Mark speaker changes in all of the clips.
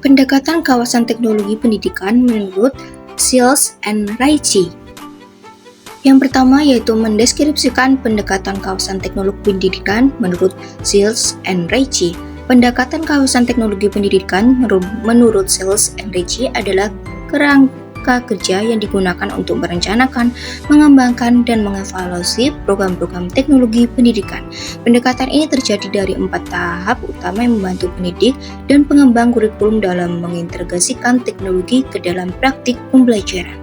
Speaker 1: Pendekatan kawasan teknologi pendidikan menurut Shields and Raichi. Yang pertama yaitu mendeskripsikan pendekatan kawasan teknologi pendidikan menurut Shields and Raichi. Pendekatan kawasan teknologi pendidikan menurut Shields and Raichi adalah kerangka kerja yang digunakan untuk merencanakan, mengembangkan, dan mengevaluasi program-program teknologi pendidikan. Pendekatan ini terjadi dari 4 tahap utama yang membantu pendidik dan pengembang kurikulum dalam mengintegrasikan teknologi ke dalam praktik pembelajaran.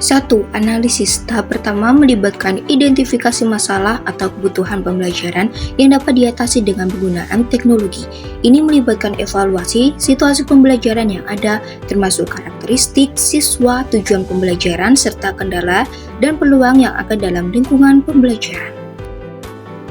Speaker 1: 1. Analisis. Tahap pertama melibatkan identifikasi masalah atau kebutuhan pembelajaran yang dapat diatasi dengan penggunaan teknologi. Ini melibatkan evaluasi situasi pembelajaran yang ada, termasuk karakteristik siswa, tujuan pembelajaran, serta kendala dan peluang yang ada dalam lingkungan pembelajaran.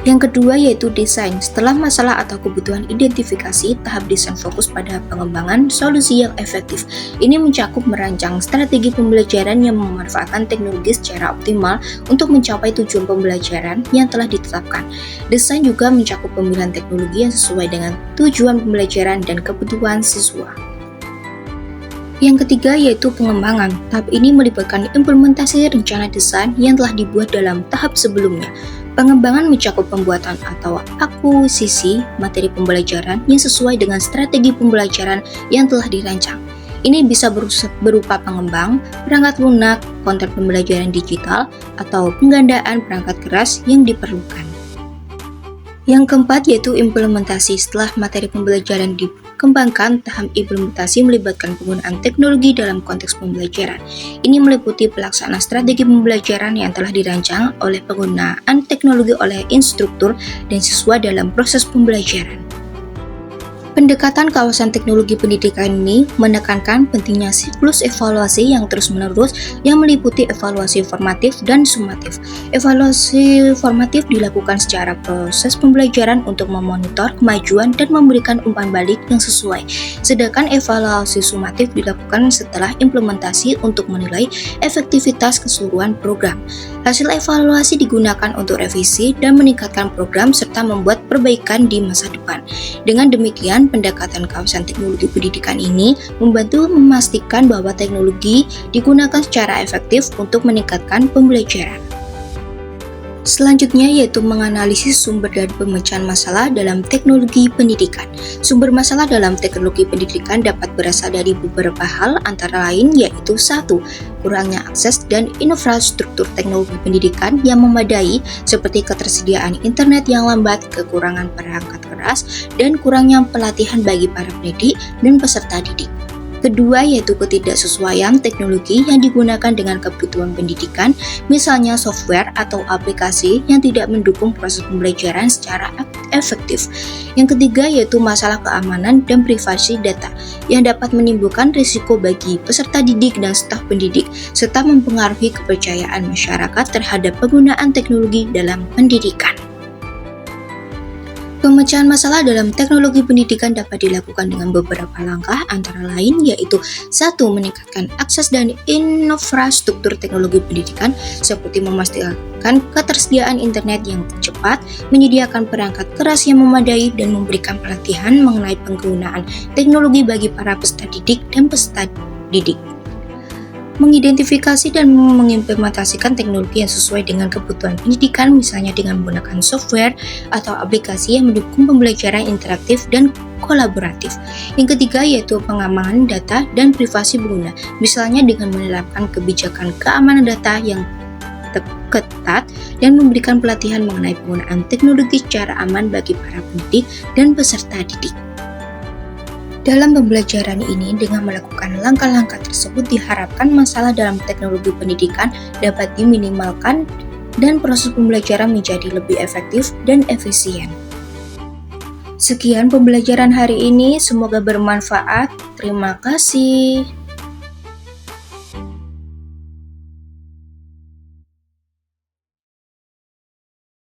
Speaker 1: Yang kedua yaitu desain. Setelah masalah atau kebutuhan identifikasi, tahap desain fokus pada pengembangan solusi yang efektif. Ini mencakup merancang strategi pembelajaran yang memanfaatkan teknologi secara optimal untuk mencapai tujuan pembelajaran yang telah ditetapkan. Desain juga mencakup pemilihan teknologi yang sesuai dengan tujuan pembelajaran dan kebutuhan siswa. Yang ketiga yaitu pengembangan. Tahap ini melibatkan implementasi rencana desain yang telah dibuat dalam tahap sebelumnya. Pengembangan mencakup pembuatan atau akuisisi materi pembelajaran yang sesuai dengan strategi pembelajaran yang telah dirancang. Ini bisa berupa pengembang, perangkat lunak, konten pembelajaran digital, atau penggandaan perangkat keras yang diperlukan. Yang keempat yaitu implementasi. Setelah materi pembelajaran dikembangkan, tahap implementasi melibatkan penggunaan teknologi dalam konteks pembelajaran. Ini meliputi pelaksanaan strategi pembelajaran yang telah dirancang oleh penggunaan teknologi oleh instruktur dan siswa dalam proses pembelajaran. Pendekatan kawasan teknologi pendidikan ini menekankan pentingnya siklus evaluasi yang terus-menerus yang meliputi evaluasi formatif dan sumatif. Evaluasi formatif dilakukan secara proses pembelajaran untuk memonitor kemajuan dan memberikan umpan balik yang sesuai. Sedangkan evaluasi sumatif dilakukan setelah implementasi untuk menilai efektivitas keseluruhan program. Hasil evaluasi digunakan untuk revisi dan meningkatkan program serta membuat perbaikan di masa depan. Dengan demikian, pendekatan kawasan teknologi pendidikan ini membantu memastikan bahwa teknologi digunakan secara efektif untuk meningkatkan pembelajaran. Selanjutnya yaitu menganalisis sumber dari pemecahan masalah dalam teknologi pendidikan. Sumber masalah dalam teknologi pendidikan dapat berasal dari beberapa hal antara lain yaitu 1. Kurangnya akses dan infrastruktur teknologi pendidikan yang memadai seperti ketersediaan internet yang lambat, kekurangan perangkat keras, dan kurangnya pelatihan bagi para pendidik dan peserta didik. Kedua yaitu ketidaksesuaian teknologi yang digunakan dengan kebutuhan pendidikan, misalnya software atau aplikasi yang tidak mendukung proses pembelajaran secara efektif. Yang ketiga yaitu masalah keamanan dan privasi data yang dapat menimbulkan risiko bagi peserta didik dan staf pendidik, serta mempengaruhi kepercayaan masyarakat terhadap penggunaan teknologi dalam pendidikan. Pemecahan masalah dalam teknologi pendidikan dapat dilakukan dengan beberapa langkah antara lain yaitu 1. Meningkatkan akses dan infrastruktur teknologi pendidikan seperti memastikan ketersediaan internet yang cepat, menyediakan perangkat keras yang memadai, dan memberikan pelatihan mengenai penggunaan teknologi bagi para peserta didik dan peserta didik. Mengidentifikasi dan mengimplementasikan teknologi yang sesuai dengan kebutuhan pendidikan, misalnya dengan menggunakan software atau aplikasi yang mendukung pembelajaran interaktif dan kolaboratif. Yang ketiga yaitu pengamanan data dan privasi pengguna, misalnya dengan menerapkan kebijakan keamanan data yang ketat dan memberikan pelatihan mengenai penggunaan teknologi secara aman bagi para pendidik dan peserta didik. Dalam pembelajaran ini, dengan melakukan langkah-langkah tersebut diharapkan masalah dalam teknologi pendidikan dapat diminimalkan dan proses pembelajaran menjadi lebih efektif dan efisien. Sekian pembelajaran hari ini, semoga bermanfaat. Terima kasih.